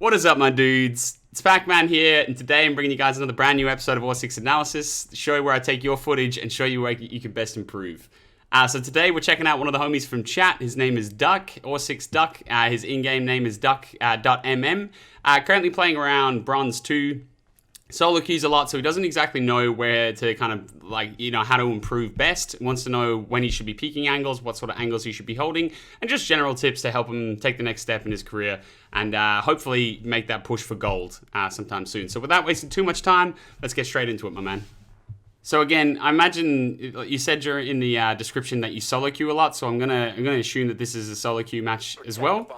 What is up, my dudes? It's Pacman here, and today I'm bringing you guys another brand new episode of Or6 Analysis, the show where I take your footage and show you where you can best improve. So today we're checking out one of the homies from chat. His name is Duck, Or6 Duck. His in-game name is Duck.MM. Currently playing around Bronze 2. Solo queues a lot, so he doesn't exactly know where to kind of, like, you know, how to improve best. He wants to know when he should be peaking angles, what sort of angles he should be holding, and just general tips to help him take the next step in his career and hopefully make that push for gold sometime soon. So without wasting too much time, let's get straight into it, my man. So again, I imagine you said in the description that you solo queue a lot, so I'm gonna assume that this is a solo queue match as well.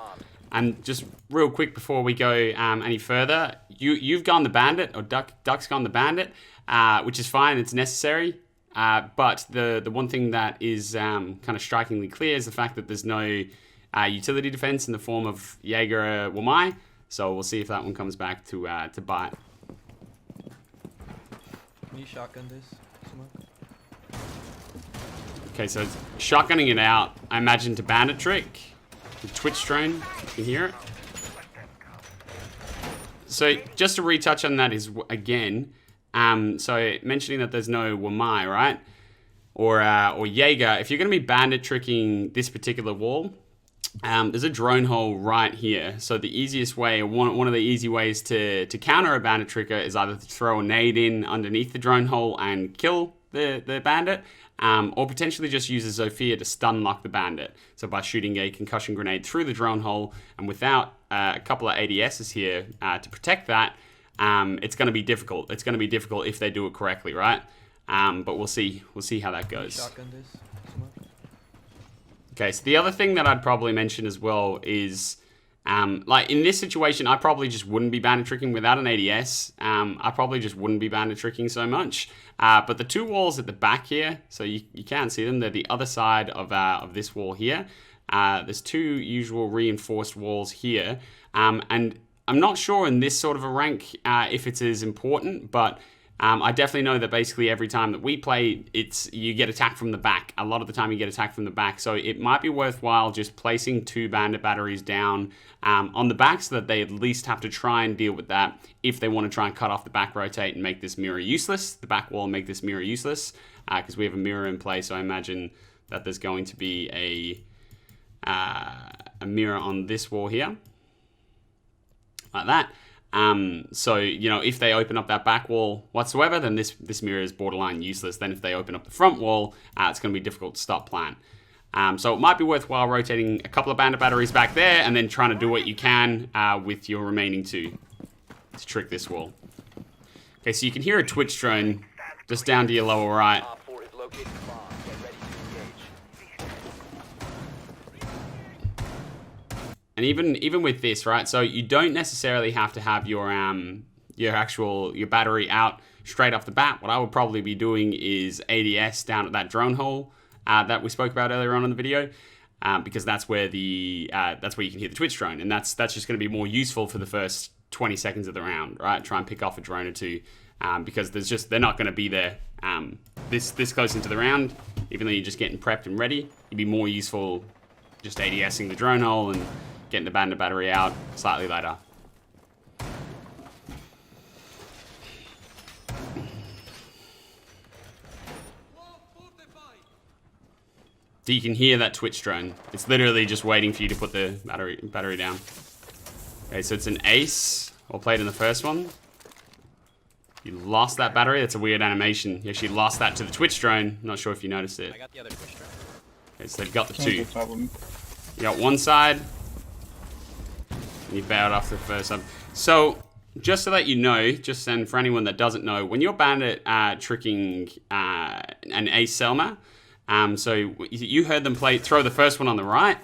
And just real quick before we go any further, you've gone the bandit, or Duck's gone the bandit, which is fine, it's necessary. But the one thing that is kind of strikingly clear is the fact that there's no utility defense in the form of Jaeger Wamai. So we'll see if that one comes back to bite. Can you shotgun this, Smoke? Okay, so it's shotgunning it out, I imagine, to bandit trick. The Twitch drone, you can hear it. So just to retouch on that is again, so mentioning that there's no Wamai, right? Or Jaeger. If you're going to be bandit tricking this particular wall, there's a drone hole right here. So the easiest way, or one of the easy ways to counter a bandit tricker is either to throw a nade in underneath the drone hole and kill the bandit, or potentially just use a Zofia to stun lock the bandit. So by shooting a concussion grenade through the drone hole, and without a couple of ADSs here to protect that, it's going to be difficult. It's going to be difficult if they do it correctly, right? But we'll see how that goes. Shotgun this, Smoke? Okay, so the other thing that I'd probably mention as well is, like in this situation, I probably just wouldn't be bandit tricking without an ADS. I probably just wouldn't be bandit tricking so much. But the two walls at the back here, so you can't see them, they're the other side of this wall here. There's two usual reinforced walls here. And I'm not sure in this sort of a rank if it's as important, but I definitely know that basically every time that we play, you get attacked from the back. A lot of the time you get attacked from the back. So it might be worthwhile just placing two bandit batteries down on the back so that they at least have to try and deal with that if they want to try and cut off the back rotate and make this mirror useless, the back wall and make this mirror useless, because we have a mirror in place. So I imagine that there's going to be a mirror on this wall here, like that. So, you know, if they open up that back wall whatsoever, then this mirror is borderline useless. Then if they open up the front wall, it's going to be difficult to stop plan. So it might be worthwhile rotating a couple of bandit batteries back there and then trying to do what you can with your remaining two to trick this wall. Okay, so you can hear a Twitch drone just down to your lower right. And even with this, right? So you don't necessarily have to have your battery out straight off the bat. What I would probably be doing is ADS down at that drone hole that we spoke about earlier on in the video, because that's where you can hear the Twitch drone, and that's just going to be more useful for the first 20 seconds of the round, right? Try and pick off a drone or two, because they're not going to be there this close into the round. Even though you're just getting prepped and ready, it'd be more useful just ADSing the drone hole and getting the bandit battery out slightly later. So you can hear that Twitch drone. It's literally just waiting for you to put the battery down. Okay, so it's an ace. Or played in the first one. You lost that battery. That's a weird animation. You actually lost that to the Twitch drone. Not sure if you noticed it. I got the other Twitch drone. Okay, so they've got the two. You got one side. And you bailed off the first side. So, just to let you know, and for anyone that doesn't know, when you're bandit tricking an ace Selma, so you heard them throw the first one on the right.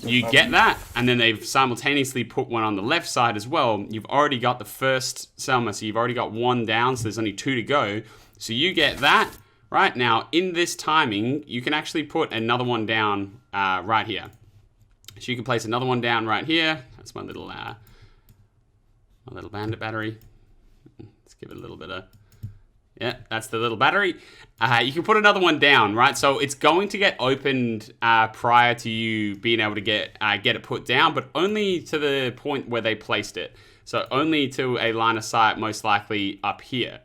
You get that, and then they've simultaneously put one on the left side as well. You've already got the first Selma, so you've already got one down, so there's only two to go. So you get that. Right now, in this timing, you can actually put another one down right here. So you can place another one down right here. That's my little bandit battery. Let's give it a little bit of Yeah, that's the little battery. You can put another one down, right? So it's going to get opened prior to you being able to get it put down, but only to the point where they placed it. So only to a line of sight, most likely up here.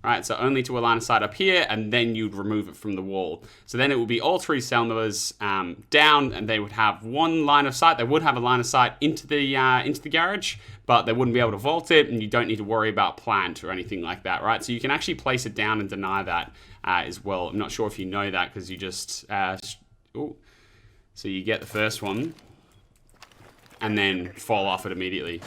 Right, so only to a line of sight up here, and then you'd remove it from the wall. So then it would be all 3 cylinders down, and they would have one line of sight. They would have a line of sight into the garage, but they wouldn't be able to vault it, and you don't need to worry about plant or anything like that, right? So you can actually place it down and deny that as well. I'm not sure if you know that because you just so you get the first one, and then fall off it immediately.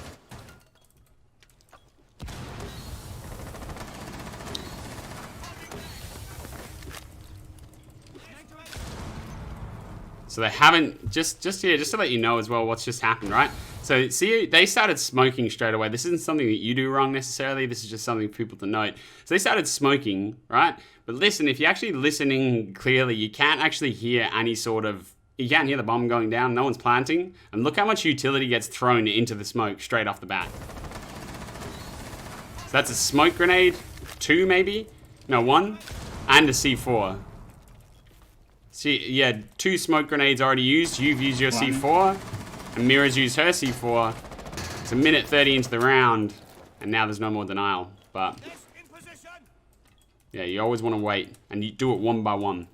So they haven't, just here, just to let you know as well what's just happened, right? So see, they started smoking straight away. This isn't something that you do wrong necessarily. This is just something for people to note. So they started smoking, right? But listen, if you're actually listening clearly, you can't actually hear any sort of, you can't hear the bomb going down. No one's planting. And look how much utility gets thrown into the smoke straight off the bat. So that's a smoke grenade, 2 maybe? No, 1, and a C4. See, yeah, 2 smoke grenades already used. You've used your C4, and Mira's used her C4. It's 1:30 into the round, and now there's no more denial. But yeah, you always want to wait, and you do it one by one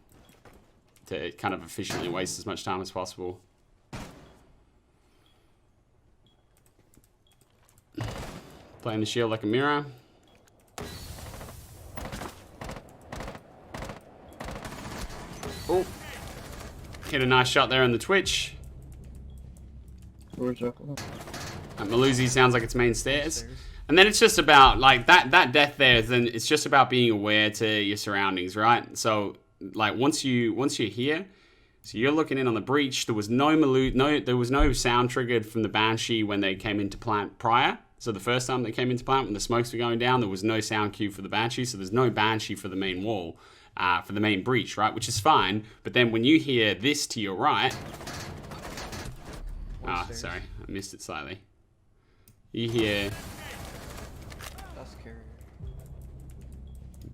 to kind of efficiently waste as much time as possible. Playing the shield like a Mira. Oh, hit a nice shot there on the Twitch. Maluzi sounds like it's main stairs. And then it's just about, like, that death there, then it's just about being aware to your surroundings, right? So, like, once you're here, so you're looking in on the breach, there was no sound triggered from the Banshee when they came into plant prior. So the first time they came into plant, when the smokes were going down, there was no sound cue for the Banshee, so there's no Banshee for the main wall. For the main breach, right? Which is fine. But then when you hear this to your right... sorry. I missed it slightly. You hear... That's scary.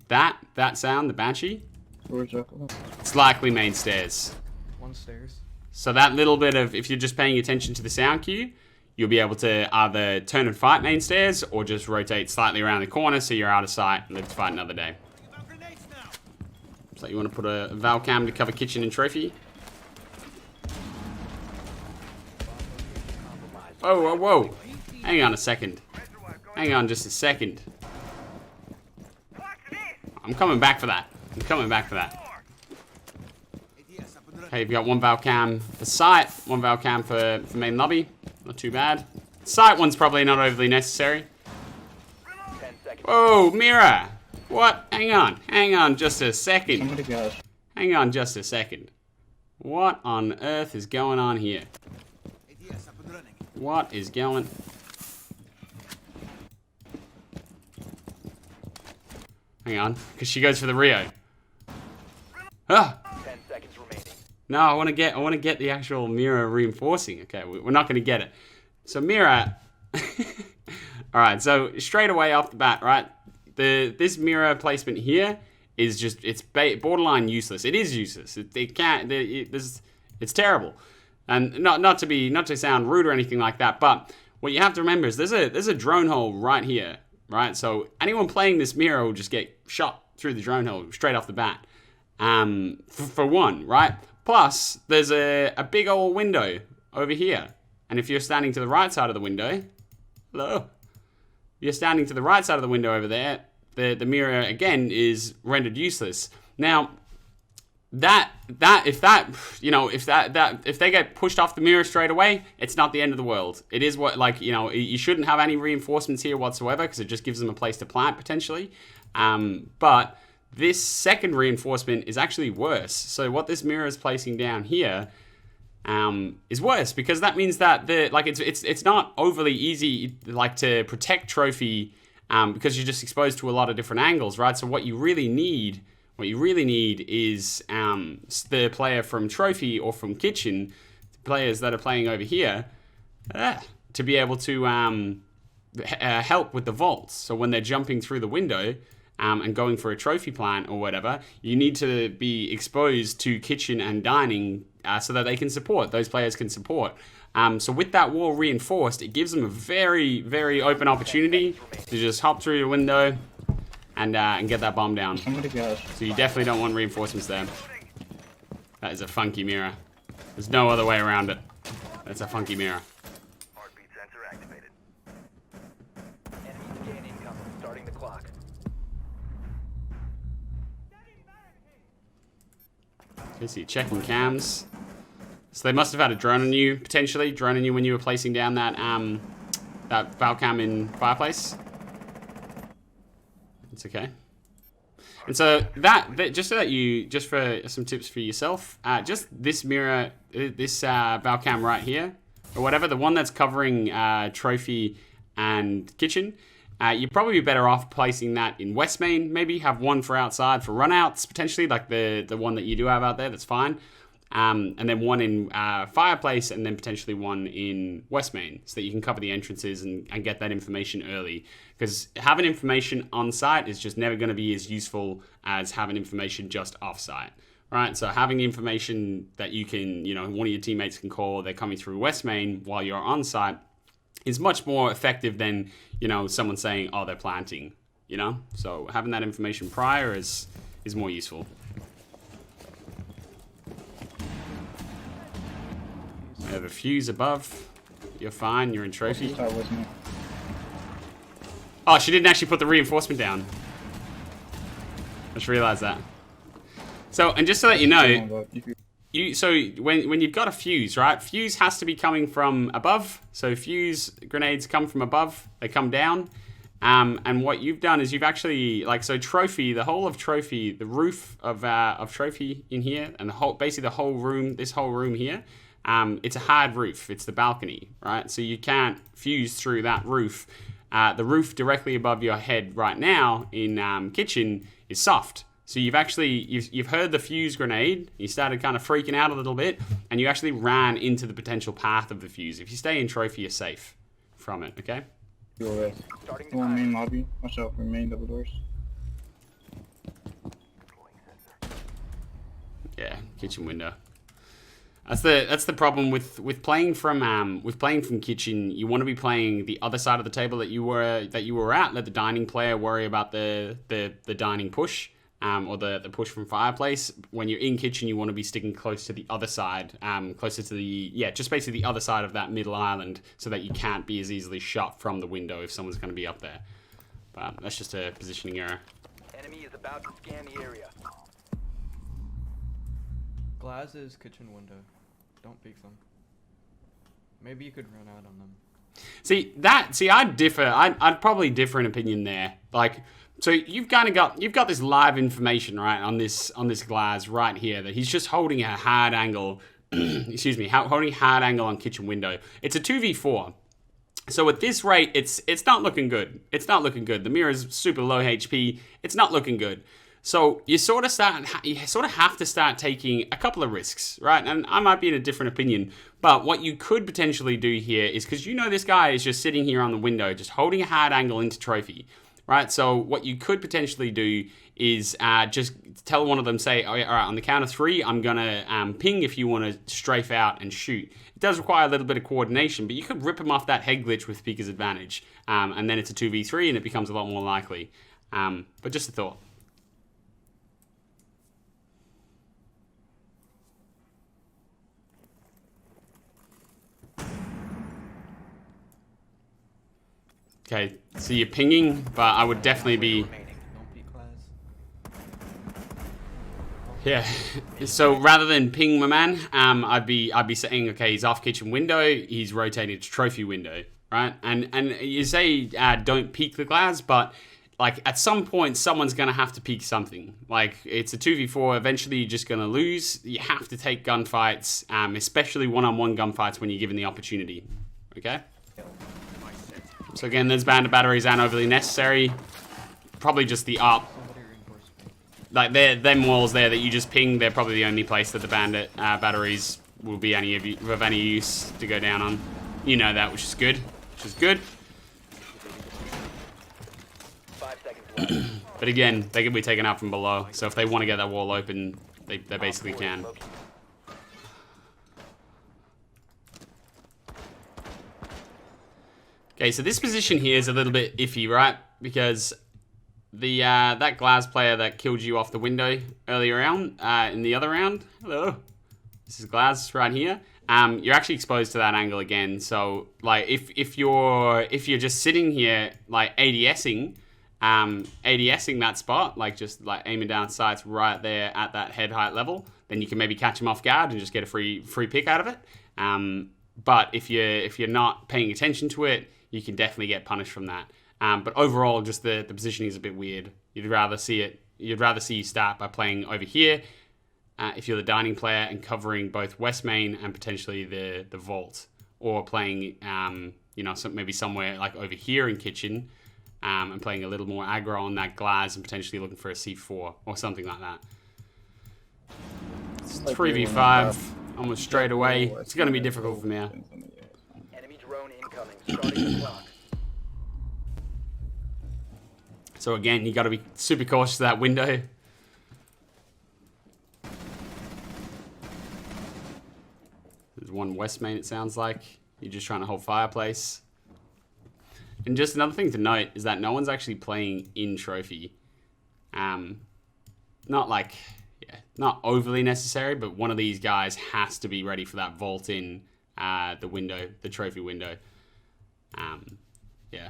That sound, the Banshee? It's likely main stairs. 1 stairs. So that little bit of... If you're just paying attention to the sound cue, you'll be able to either turn and fight main stairs or just rotate slightly around the corner so you're out of sight and live to fight another day. So you want to put a Val cam to cover kitchen and trophy. Whoa, whoa, whoa. Hang on a second. Hang on just a second. I'm coming back for that. I'm coming back for that. Okay, you've got 1 Val cam for site, 1 Val cam for main lobby. Not too bad. Site one's probably not overly necessary. Whoa, Mira! What? Hang on just a second. Hang on just a second. What on earth is going on here? What is going... Hang on, because she goes for the Rio. Ah! 10 seconds remaining. No, I want to get the actual Mira reinforcing. Okay, we're not going to get it. So Mira... Alright, so straight away off the bat, right? This Mira placement here is just, it's borderline useless. It is useless. It's terrible. And not to sound rude or anything like that, but what you have to remember is there's a drone hole right here, right? So anyone playing this Mira will just get shot through the drone hole straight off the bat. For one, right? Plus, there's a big old window over here. And if you're standing to the right side of the window, hello? You're standing to the right side of the window over there, the Mira again is rendered useless. Now, if they get pushed off the Mira straight away, it's not the end of the world. It is what, like, you know, you shouldn't have any reinforcements here whatsoever because it just gives them a place to plant potentially. But this second reinforcement is actually worse. So what this Mira is placing down here is worse because that means that it's not overly easy like to protect trophy because you're just exposed to a lot of different angles, right? So what you really need is the player from trophy or from kitchen, players that are playing over here, to be able to help with the vaults. So when they're jumping through the window, and going for a trophy plant or whatever, you need to be exposed to kitchen and dining so that they can support, those players can support. So with that wall reinforced, it gives them a very, very open opportunity to just hop through the window and get that bomb down. So you definitely don't want reinforcements there. That is a funky mirror. There's no other way around it. That's a funky mirror. Heartbeat sensor activated. Enemy scan incoming. Starting the clock. Okay, so you're checking cams. So they must have had a drone on you, potentially. Drone on you when you were placing down that that valve cam in fireplace. It's okay. And so just for some tips for yourself, just this mirror, this valve cam right here, or whatever, the one that's covering trophy and kitchen, you'd probably be better off placing that in West Main, maybe. Have one for outside for runouts, potentially, like the one that you do have out there, that's fine. And then one in fireplace, and then potentially one in West Main, so that you can cover the entrances and get that information early. Because having information on site is just never going to be as useful as having information just off site, right? So having the information that you can, one of your teammates can call, they're coming through West Main while you're on site, is much more effective than, someone saying, oh, they're planting, So having that information prior is more useful. I have a fuse above. You're fine. You're in trophy. Oh, she didn't actually put the reinforcement down. I just realized that. So, and just so that you know, when you've got a fuse, right? Fuse has to be coming from above. So fuse grenades come from above. They come down. And what you've done is you've actually, trophy, the whole of trophy, the roof of trophy in here, and basically the whole room, this whole room here. It's a hard roof. It's the balcony, right? So you can't fuse through that roof. The roof directly above your head right now in kitchen is soft. So you've heard the fuse grenade. You started kind of freaking out a little bit, and you actually ran into the potential path of the fuse. If you stay in trophy, you're safe from it. Okay. Go main lobby. Watch out for main double doors. Yeah, kitchen window. That's the problem with playing from kitchen. You want to be playing the other side of the table that you were at. Let the dining player worry about the dining push, or the push from fireplace. When you're in kitchen, you want to be sticking close to the other side, closer to just basically the other side of that middle island, so that you can't be as easily shot from the window if someone's going to be up there. But that's just a positioning error. Enemy is about to scan the area. Glass is kitchen window. Don't peek them. Maybe you could run out on them. I'd differ. I'd probably differ in opinion there. So you've got this live information, right, on this glass right here, that he's just holding a hard angle. Excuse me, holding hard angle on kitchen window. It's a 2v4. So at this rate, it's not looking good. It's not looking good. The mirror's super low HP. It's not looking good. So you sort of have to start taking a couple of risks, right? And I might be in a different opinion, but what you could potentially do here is, because this guy is just sitting here on the window, just holding a hard angle into trophy, right? So what you could potentially do is just tell one of them, say, all right, on the count of 3, I'm gonna ping if you want to strafe out and shoot. It does require a little bit of coordination, but you could rip him off that head glitch with Peeker's advantage, and then it's a 2v3 and it becomes a lot more likely. But just a thought. Okay, so you're pinging, but I would definitely be... Don't peek glass. Yeah, so rather than ping my man, I'd be saying, okay, he's off kitchen window, he's rotated to trophy window, right? And you say don't peek the glass, but at some point, someone's going to have to peek something. It's a 2v4, eventually you're just going to lose. You have to take gunfights, especially one-on-one gunfights when you're given the opportunity, okay? So again, those bandit batteries aren't overly necessary. Probably just the up. Them walls there that you just ping, they're probably the only place that the bandit batteries will be of any use to go down on. You know that, which is good. 5 seconds left. But again, they can be taken out from below. So if they want to get that wall open, they basically can. Okay, so this position here is a little bit iffy, right? Because the that Glaz player that killed you off the window earlier on, in the other round, hello, this is Glaz right here. You're actually exposed to that angle again. So like if you're just sitting here like ADSing that spot, like just like aiming down sights right there at that head height level, then you can maybe catch him off guard and just get a free pick out of it. But if you're not paying attention to it, you can definitely get punished from that. But overall, just the positioning is a bit weird. You'd rather see you start by playing over here, if you're the dining player, and covering both West Main and potentially the vault, or playing maybe somewhere like over here in kitchen, and playing a little more aggro on that Glaz and potentially looking for a C4 or something like that. It's 3v5 almost straight away. It's going to be difficult from here. Enemy drone incoming. Starting the clock. So again, you got to be super cautious of that window. There's one West Main, it sounds like. You're just trying to hold fireplace. And just another thing to note is that no one's actually playing in trophy. Not overly necessary, but one of these guys has to be ready for that vault in the trophy window. Yeah.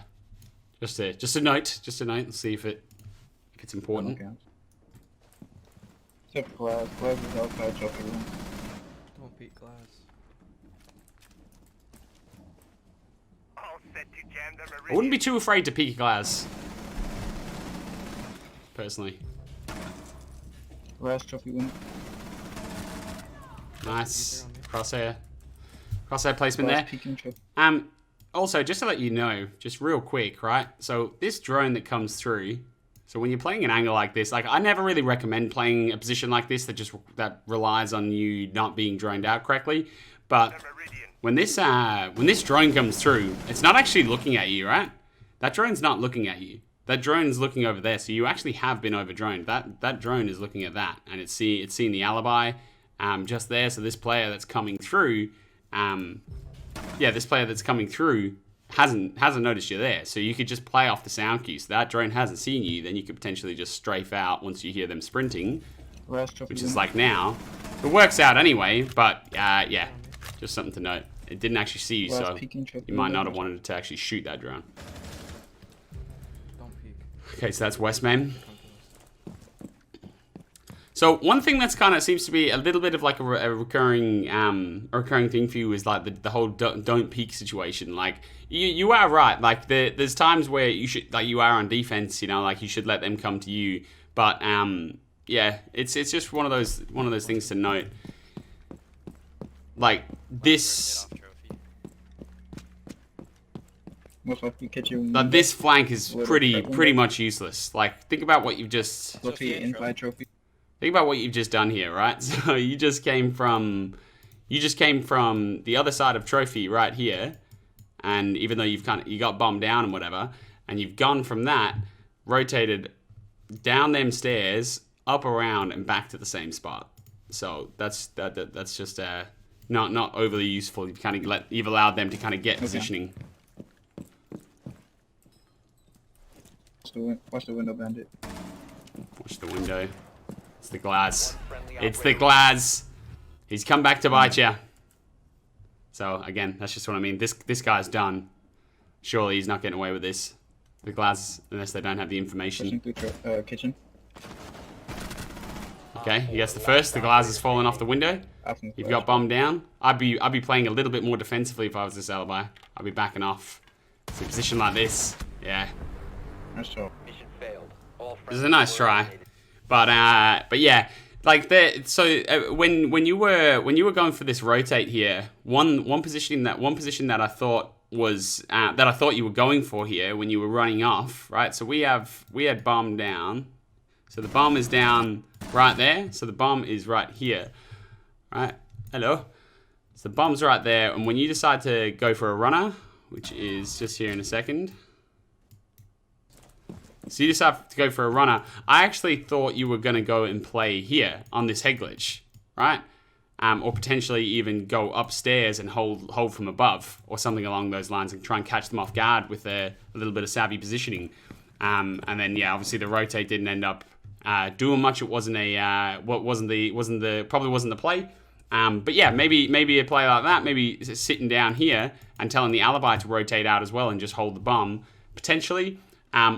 Just a note. Let's see if it's important. Okay. Except Glaz. Glaz is outside trophy room. Don't beat Glaz. All set to jam them. I wouldn't be too afraid to peek Glaz, personally. Glaz trophy room. Nice crosshair placement Glaz there. peeking trophy. Also, just to let you know, just real quick, right? So this drone that comes through, so when you're playing an angle like this, like I never really recommend playing a position like this that relies on you not being droned out correctly. But when this drone comes through, it's not actually looking at you, right? That drone's not looking at you. That drone's looking over there, so you actually have been over-droned. That drone is looking at that, and it's seen the alibi just there. So this player that's coming through, hasn't noticed you're there. So you could just play off the sound cue. So that drone hasn't seen you, then you could potentially just strafe out once you hear them sprinting, which is like now. It works out anyway, but yeah, just something to note. It didn't actually see you, so you might not have wanted to actually shoot that drone. Okay, so that's West Main. So one thing that's kind of seems to be a little bit of like a recurring thing for you is like the whole don't peek situation. Like you are right. Like there's times where you should, like, you are on defense. You know, like you should let them come to you. But yeah, it's just one of those things to note. Like this. Like this flank is pretty much useless. Like think about what you've just. Think about what you've just done here, right? So you just came from the other side of trophy right here, and even though you got bombed down and whatever, and you've gone from that, rotated down them stairs, up around and back to the same spot. So that's just not overly useful. You've allowed them to kind of get positioning. Watch the window, bandit. Watch the window. It's the Glaz. It's the Glaz. He's come back to bite you. So again, that's just what I mean. This guy's done. Surely he's not getting away with this. The Glaz, unless they don't have the information. Kitchen. Okay, he gets the first. The Glaz has fallen off the window. You've got bombed down. I'd be playing a little bit more defensively if I was this alibi. I'd be backing off. It's a position like this. Yeah. Nice job. Mission failed. This is a nice try. But yeah, like when you were going for this rotate here, one position that I thought was that I thought you were going for here when you were running off, right? So we had bomb down, so the bomb is down right there. So the bomb is right here, right? Hello. So the bomb's right there, and when you decide to go for a runner, which is just here in a second. So you just have to go for a runner. I actually thought you were going to go and play here on this head glitch, right? Or potentially even go upstairs and hold from above or something along those lines and try and catch them off guard with a little bit of savvy positioning. And then, yeah, obviously the rotate didn't end up doing much. It wasn't probably wasn't the play. But yeah, maybe a play like that, maybe sitting down here and telling the alibi to rotate out as well and just hold the bomb potentially,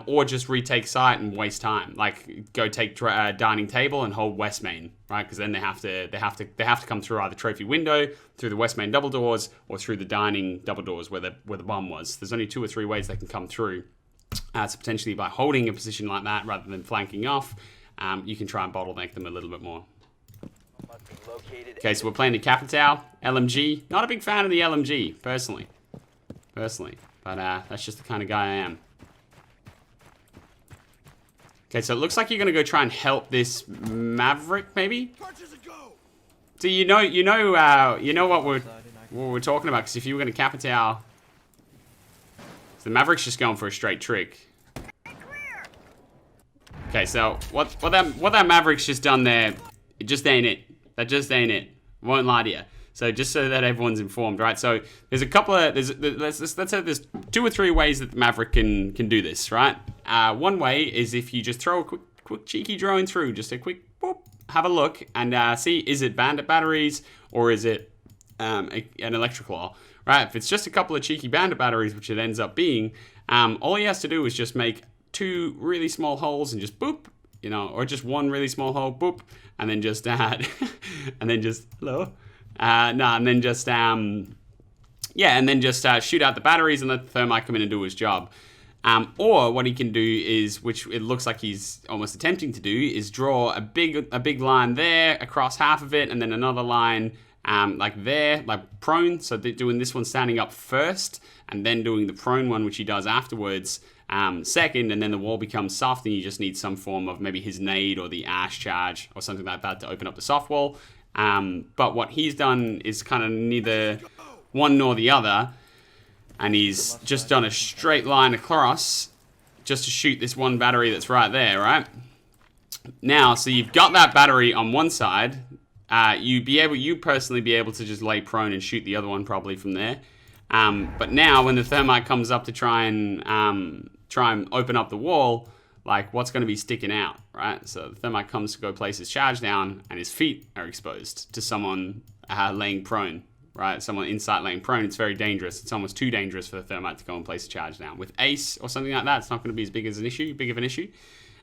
or just retake site and waste time. Like go take dining table and hold west main, right? Because then they have to come through either trophy window, through the west main double doors, or through the dining double doors where the bomb was. There's only 2 or 3 ways they can come through. So potentially by holding a position like that rather than flanking off, you can try and bottleneck them a little bit more. Okay, so we're playing the Capitao LMG. Not a big fan of the LMG, personally. But that's just the kind of guy I am. Okay, so it looks like you're gonna go try and help this Maverick, maybe. So you know what we're talking about. Because if you were gonna Capitao, so the Maverick's just going for a straight trick. Okay, so what that Maverick's just done there, it just ain't it. That just ain't it. Won't lie to you. So just so that everyone's informed, right? So there's a couple of let's say there's 2 or 3 ways that the Maverick can do this, right? One way is if you just throw a quick cheeky drone through, just a quick boop, have a look and see, is it bandit batteries or is it an electric claw, right? If it's just a couple of cheeky bandit batteries, which it ends up being, all he has to do is just make 2 really small holes and just boop, you know, or just 1 really small hole, boop, and then just and then just shoot out the batteries and let the thermite come in and do his job. Or what he can do is, which it looks like he's almost attempting to do, is draw a big line there across half of it, and then another line like there, like prone. So they're doing this one standing up first, and then doing the prone one, which he does afterwards. Second, and then the wall becomes soft, and you just need some form of maybe his nade or the ash charge or something like that to open up the soft wall. But what he's done is kind of neither one nor the other, and he's just done a straight line across just to shoot this one battery that's right there, right? Now, so you've got that battery on one side. You personally be able to just lay prone and shoot the other one probably from there. But now when the thermite comes up to try and open up the wall, like what's going to be sticking out, right? So the thermite comes to go place his charge down and his feet are exposed to someone laying prone, right? Someone in sight laying prone. It's very dangerous. It's almost too dangerous for the thermite to go and place a charge down. With ace or something like that, it's not going to be as big of an issue.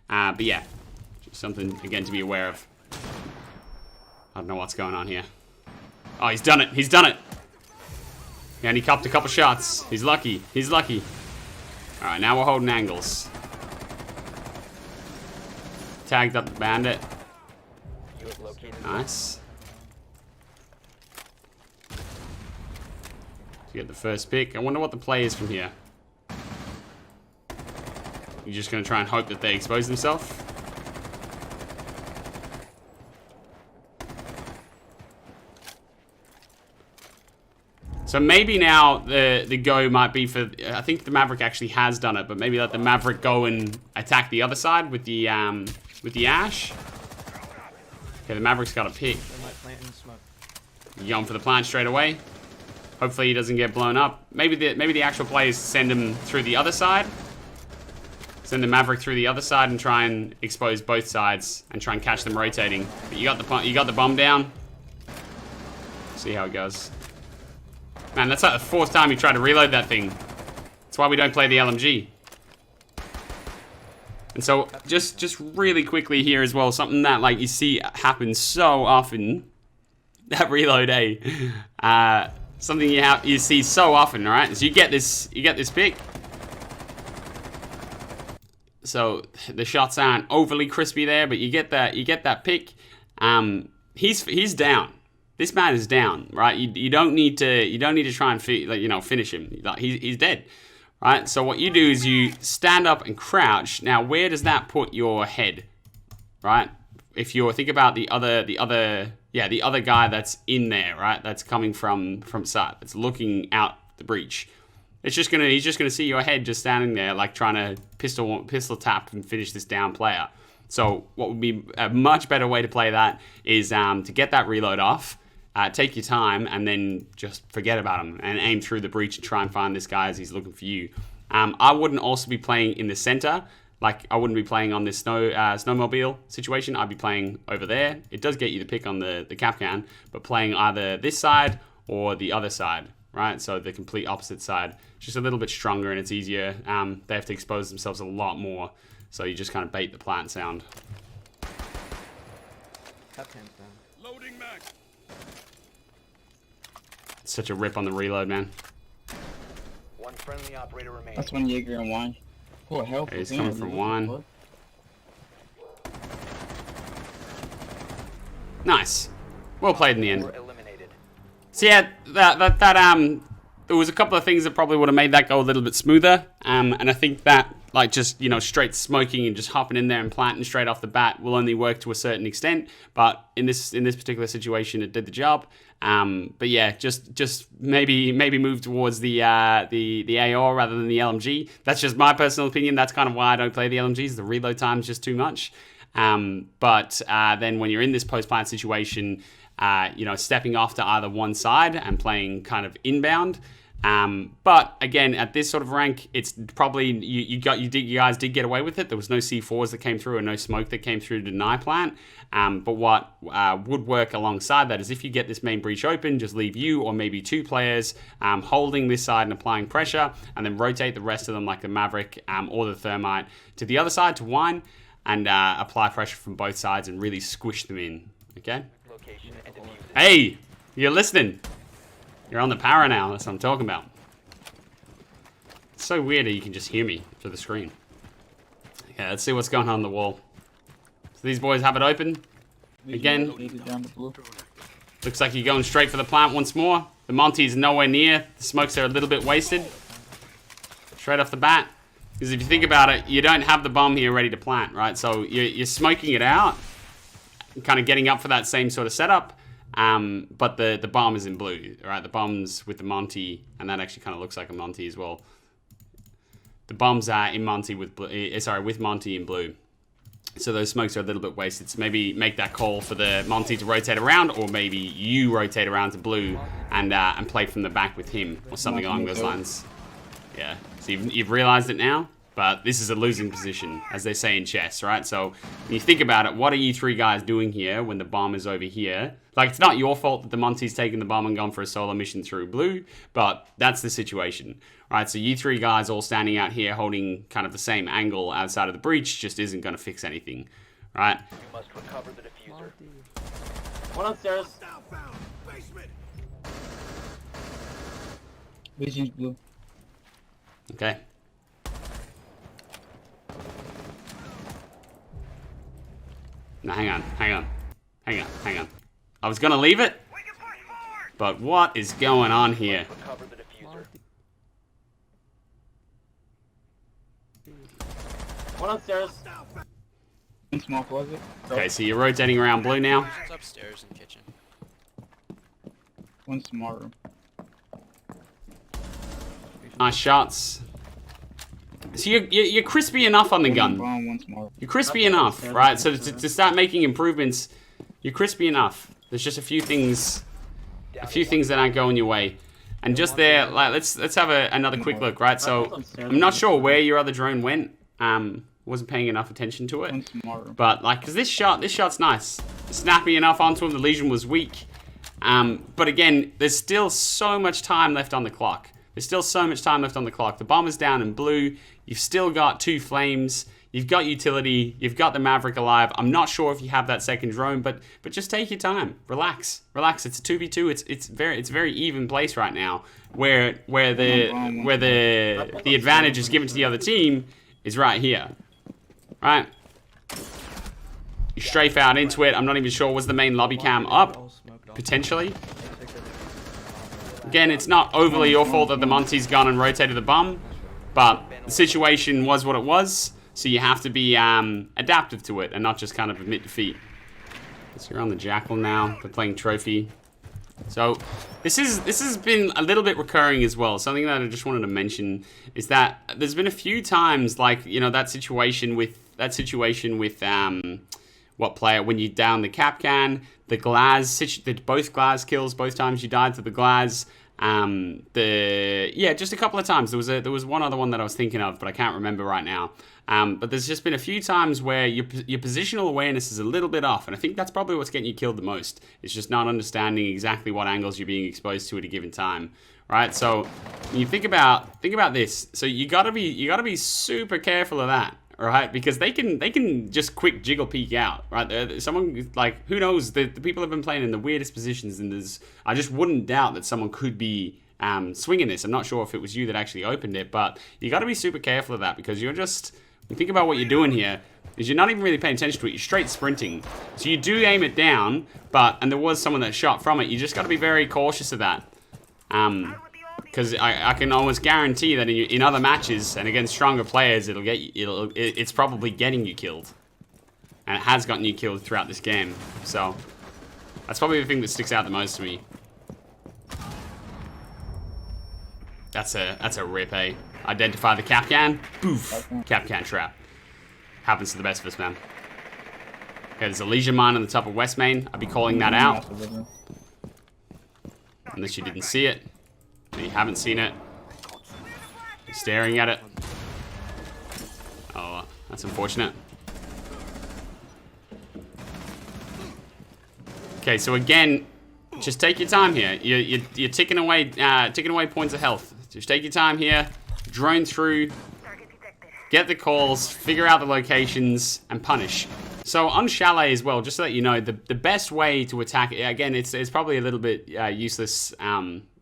But yeah, just something again to be aware of. I don't know what's going on here. Oh, he's done it. And he copped a couple shots. He's lucky. Alright, now we're holding angles. Tagged up the bandit. Nice. You get the first pick. I wonder what the play is from here. You're just going to try and hope that they expose themselves? So maybe now the go might be for, I think the Maverick actually has done it, but maybe let the Maverick go and attack the other side with the ash. Okay, the Maverick's got a pick. You going for the plant straight away. Hopefully he doesn't get blown up. Maybe the actual play is to send him through the other side. Send the Maverick through the other side and try and expose both sides and try and catch them rotating. But you got the bomb down. See how it goes. Man, that's like the 4th time you tried to reload that thing. That's why we don't play the LMG. And so, just really quickly here as well, something that like you see happen so often. That reload, something you see so often, right? So you get this pick. So the shots aren't overly crispy there, but you get that pick. He's down. This man is down, right? You don't need to try and finish him. He's dead, right? So what you do is you stand up and crouch. Now, where does that put your head, right? If you think about the other guy that's in there, right? That's coming from sight. That's looking out the breach. He's just gonna see your head just standing there, like trying to pistol tap and finish this down player. So what would be a much better way to play that is to get that reload off, take your time, and then just forget about him and aim through the breach and try and find this guy as he's looking for you. I wouldn't also be playing in the center. Like, I wouldn't be playing on this snowmobile situation. I'd be playing over there. It does get you the pick on the Kapkan, but playing either this side or the other side, right? So the complete opposite side. Just a little bit stronger and it's easier. They have to expose themselves a lot more. So you just kind of bait the plant sound. Loading mag. It's such a rip on the reload, man. One friendly operator remaining. That's one Jaeger and wine. Oh, hell. He's coming from one. Nice. Well played in the end. Eliminated. So yeah, there was a couple of things that probably would have made that go a little bit smoother. And I think that, like, just, you know, straight smoking and just hopping in there and planting straight off the bat will only work to a certain extent. But in this particular situation, it did the job. But yeah, just maybe move towards the AR rather than the LMG. That's just my personal opinion. That's kind of why I don't play the LMGs. The reload time is just too much. But then when you're in this post-plant situation, you know, stepping off to either one side and playing kind of inbound. But again, at this sort of rank, it's probably you guys did get away with it. There was no C4s that came through or no smoke that came through to deny plant. But what would work alongside that is if you get this main breach open, just leave you or maybe two players holding this side and applying pressure, and then rotate the rest of them like the Maverick or the Thermite to the other side to wine and apply pressure from both sides and really squish them in. Okay. Location and defuse it. Hey, you're listening. You're on the power now. That's what I'm talking about. It's so weird that you can just hear me through the screen. Okay, let's see what's going on the wall. So these boys have it open. Again, looks like you're going straight for the plant once more. The Monty's nowhere near. The smokes are a little bit wasted. Straight off the bat. Because if you think about it, you don't have the bomb here ready to plant, right? So you're smoking it out, kind of getting up for that same sort of setup. But the bomb is in blue, right? The bomb's with the Monty, and that actually kind of looks like a Monty as well. The bombs are in Monty with with Monty in blue. So those smokes are a little bit wasted. So maybe make that call for the Monty to rotate around, or maybe you rotate around to blue and play from the back with him, or something along those lines. Yeah. So you've realized it now, but this is a losing position, as they say in chess, right? So when you think about it, what are you three guys doing here when the bomb is over here? Like, it's not your fault that the Monty's taken the bomb and gone for a solo mission through blue, but that's the situation, right? So you three guys all standing out here holding kind of the same angle outside of the breach just isn't going to fix anything, right? You must recover the diffuser. One upstairs. Vision's blue. Okay. Now, hang on. I was gonna leave it, but what is going on here? Recover the diffuser. One upstairs. One small closet. Okay, so you're rotating around blue now. It's upstairs in kitchen. One small room. Nice shots. So you're crispy enough on the gun. Bomb, one small. You're crispy enough, right? So to start making improvements, you're crispy enough. There's just a few things that aren't going your way. And just there, like, let's have another quick look, right? So I'm not sure where your other drone went. Wasn't paying enough attention to it. One small room. But like, cause this shot's nice. Snappy enough onto him. The Legion was weak. But again, there's still so much time left on the clock. The bomb is down in blue. You've still got two flames. You've got utility. You've got the Maverick alive. I'm not sure if you have that second drone, but just take your time. Relax. It's a 2v2. It's very even place right now, where the advantage is given to the other team is right here, right? You strafe out into it. I'm not even sure, was the main lobby cam up? Potentially. Again, it's not overly your fault that the Monty's gone and rotated the bomb, but the situation was what it was, so you have to be adaptive to it and not just kind of admit defeat. So you're on the Jackal now. They're playing Trophy. So this has been a little bit recurring as well. Something that I just wanted to mention is that there's been a few times, like, you know, that situation with what player when you down the cap can, the Glaz, both Glaz kills, both times you died to the Glaz. Just a couple of times. There was one other one that I was thinking of, but I can't remember right now. But there's just been a few times where your positional awareness is a little bit off, and I think that's probably what's getting you killed the most. It's just not understanding exactly what angles you're being exposed to at a given time, right? So when you think about this. So you gotta be super careful of that, right? Because they can just quick jiggle peek out, right? Someone, like, who knows? The people have been playing in the weirdest positions, and I just wouldn't doubt that someone could be swinging this. I'm not sure if it was you that actually opened it, but you got to be super careful of that, because you're just, you think about what you're doing here, is you're not even really paying attention to it. You're straight sprinting. So you do aim it down, and there was someone that shot from it. You just got to be very cautious of that. Because I can almost guarantee that in other matches and against stronger players, it's probably getting you killed, and it has gotten you killed throughout this game. So that's probably the thing that sticks out the most to me. That's a rip, eh? Identify the cap can, boof, cap can trap. Happens to the best of us, man. Okay, there's a leisure mine on the top of West Main. I'd be calling that out, unless you didn't see it. You haven't seen it. You're staring at it. Oh, that's unfortunate. Okay, so again, just take your time here. You're ticking away points of health. Just take your time here. Drone through. Get the calls. Figure out the locations and punish. So on Chalet as well, just so that you know, the best way to attack it, again, it's probably a little bit useless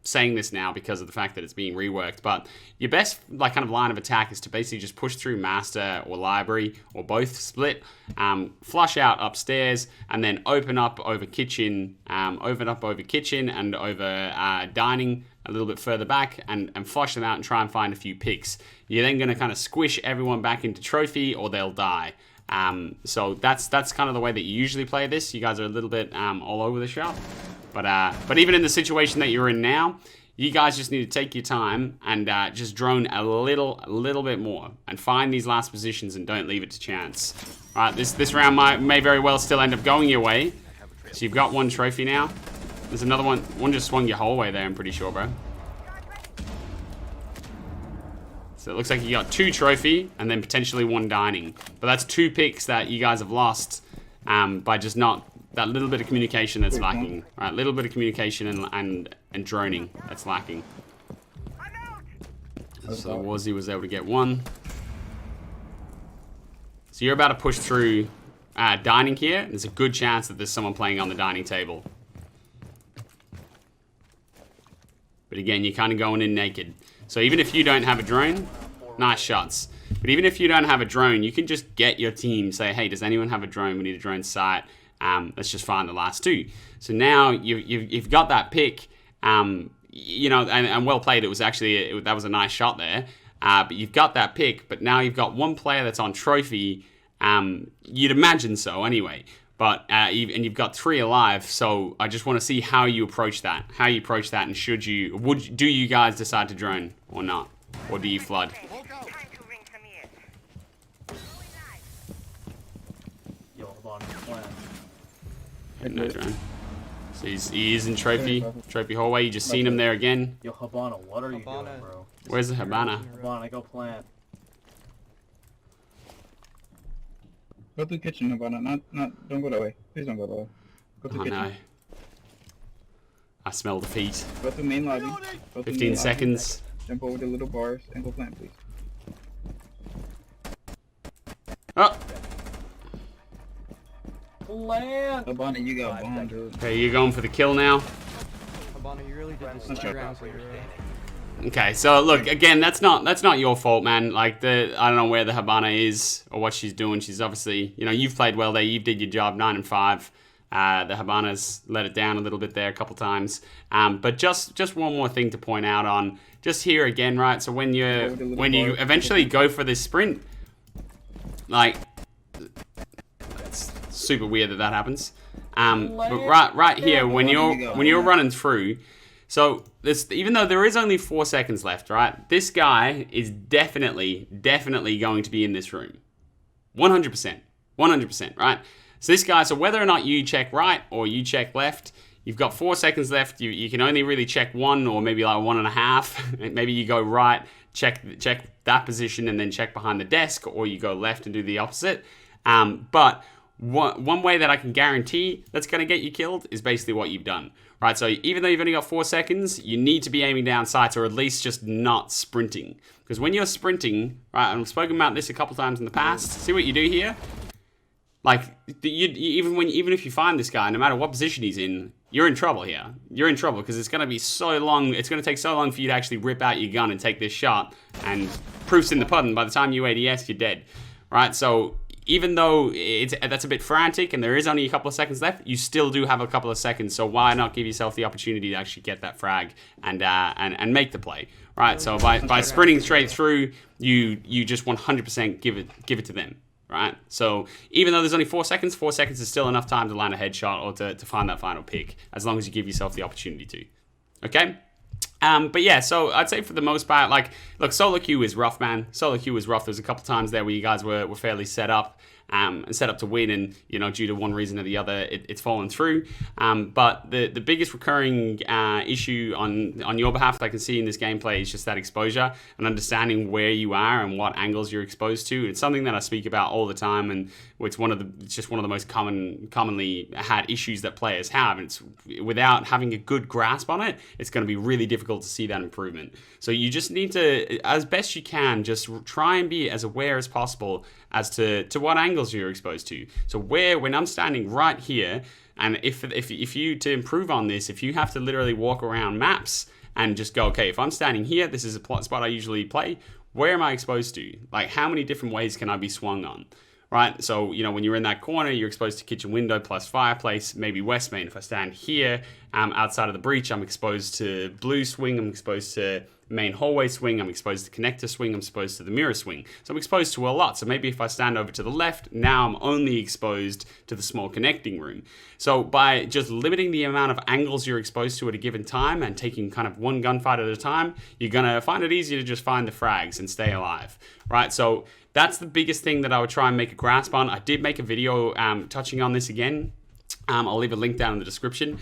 saying this now because of the fact that it's being reworked, but your best kind of line of attack is to basically just push through master or library or both split, flush out upstairs, and then open up over kitchen and over dining a little bit further back, and flush them out and try and find a few picks. You're then going to kind of squish everyone back into trophy, or they'll die. So that's kind of the way that you usually play this. You guys are a little bit all over the shop. But even in the situation that you're in now, you guys just need to take your time and just drone a little bit more and find these last positions and don't leave it to chance. All right, this round may very well still end up going your way. So you've got one trophy now. There's another one. One just swung your whole way there, I'm pretty sure, bro. So it looks like you got 2 trophy and then potentially 1 dining. But that's 2 picks that you guys have lost by just not... that little bit of communication that's lacking. Right, little bit of communication and droning that's lacking. So Wazzy was able to get 1. So you're about to push through dining here. There's a good chance that there's someone playing on the dining table. But again, you're kind of going in naked. So even if you don't have a drone, nice shots. But even if you don't have a drone, you can just get your team, say, hey, does anyone have a drone? We need a drone sight. Let's just find the last 2. So now you've got that pick, you know, and well played. It was actually, that was a nice shot there. But you've got that pick, but now you've got 1 player that's on trophy. You'd imagine so anyway. But and you've got 3 alive. So I just want to see how you approach that. And do you guys decide to drone or not? Or do you flood? No drone. So he is in trophy hallway. You just seen him there again. Yo, Habana, what are you doing, bro? Where's the Habana? Habana, go plant. Go to the kitchen, Habana. Don't go that way. Please don't go that way. Go to the kitchen. No. I smell defeat. Go to the main lobby. 15 seconds. Jump over the little bars and go plant, please. Oh! Plant! Habana, you got bombed, dude. Okay, you're going for the kill now. Habana, you really did this 2 rounds later. Okay, so look, again, that's not your fault, man. Like, I don't know where the Habana is or what she's doing. She's obviously, you know, you've played well there. You did your job, 9 and 5. The Habana's let it down a little bit there a couple times. But just one more thing to point out on, just here again, right? So when you eventually go for this sprint, like, it's super weird that happens. But right here, when you're running through, so this, even though there is only 4 seconds left, right? This guy is definitely going to be in this room, 100%, right? So this guy, so whether or not you check right or you check left, you've got 4 seconds left. You can only really check one or maybe like 1.5. Maybe you go right, check that position, and then check behind the desk, or you go left and do the opposite. But one way that I can guarantee that's going to get you killed is basically what you've done, right? So even though you've only got 4 seconds, you need to be aiming down sights, or at least just not sprinting. Because when you're sprinting, right, and I've spoken about this a couple times in the past, see what you do here? Like, even if you find this guy, no matter what position he's in, you're in trouble here. You're in trouble because it's going to be so long. It's going to take so long for you to actually rip out your gun and take this shot. And proof's in the pudding. By the time you ADS, you're dead, right? So even though that's a bit frantic and there is only a couple of seconds left, you still do have a couple of seconds. So why not give yourself the opportunity to actually get that frag and make the play, right? So by sprinting straight through, you just 100% give it to them. Right? So even though there's only 4 seconds, 4 seconds is still enough time to land a headshot or to find that final pick, as long as you give yourself the opportunity to. Okay? But yeah, so I'd say for the most part, like, look, solo queue is rough, man. Solo queue is rough. There's a couple times there where you guys were fairly set up and set up to win, and due to one reason or the other, it's fallen through. But the biggest recurring issue on your behalf that I can see in this gameplay is just that exposure and understanding where you are and what angles you're exposed to. It's something that I speak about all the time, and it's just one of the most commonly had issues that players have. And it's without having a good grasp on it, it's going to be really difficult to see that improvement. So you just need to, as best you can, just try and be as aware as possible as to what angles you're exposed to. So when I'm standing right here, and if you, to improve on this, if you have to literally walk around maps and just go, okay, if I'm standing here, this is a spot I usually play, where am I exposed to? Like, how many different ways can I be swung on? Right, so when you're in that corner, you're exposed to kitchen window plus fireplace, maybe west main. If I stand here, outside of the breach, I'm exposed to blue swing, I'm exposed to main hallway swing, I'm exposed to connector swing, I'm exposed to the mirror swing. So I'm exposed to a lot. So maybe if I stand over to the left, now I'm only exposed to the small connecting room. So by just limiting the amount of angles you're exposed to at a given time and taking kind of one gunfight at a time, you're gonna find it easier to just find the frags and stay alive, right? So that's the biggest thing that I would try and make a grasp on. I did make a video touching on this again. I'll leave a link down in the description.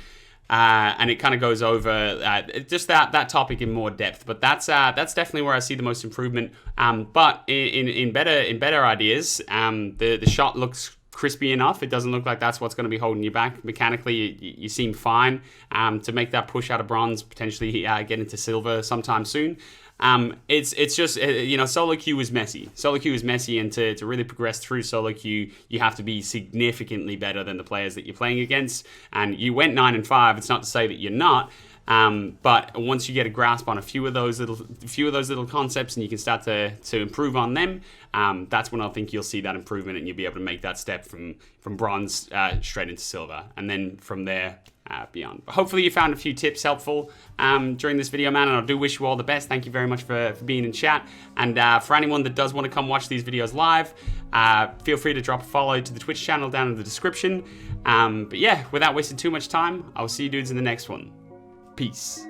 And it kind of goes over just that topic in more depth. But that's definitely where I see the most improvement. But in better ideas, the shot looks crispy enough. It doesn't look like that's what's going to be holding you back. Mechanically, you seem fine to make that push out of bronze, potentially get into silver sometime soon. It's just, solo queue is messy. Solo queue is messy, and to really progress through solo queue, you have to be significantly better than the players that you're playing against. And you went 9-5. It's not to say that you're not. But once you get a grasp on a few of those little concepts, and you can start to improve on them, that's when I think you'll see that improvement, and you'll be able to make that step from bronze straight into silver, and then from there beyond. But hopefully you found a few tips helpful during this video, man, and I do wish you all the best. Thank you very much for being in chat, and for anyone that does want to come watch these videos live, feel free to drop a follow to the Twitch channel down in the description. But yeah, without wasting too much time, I'll see you dudes in the next one. Peace.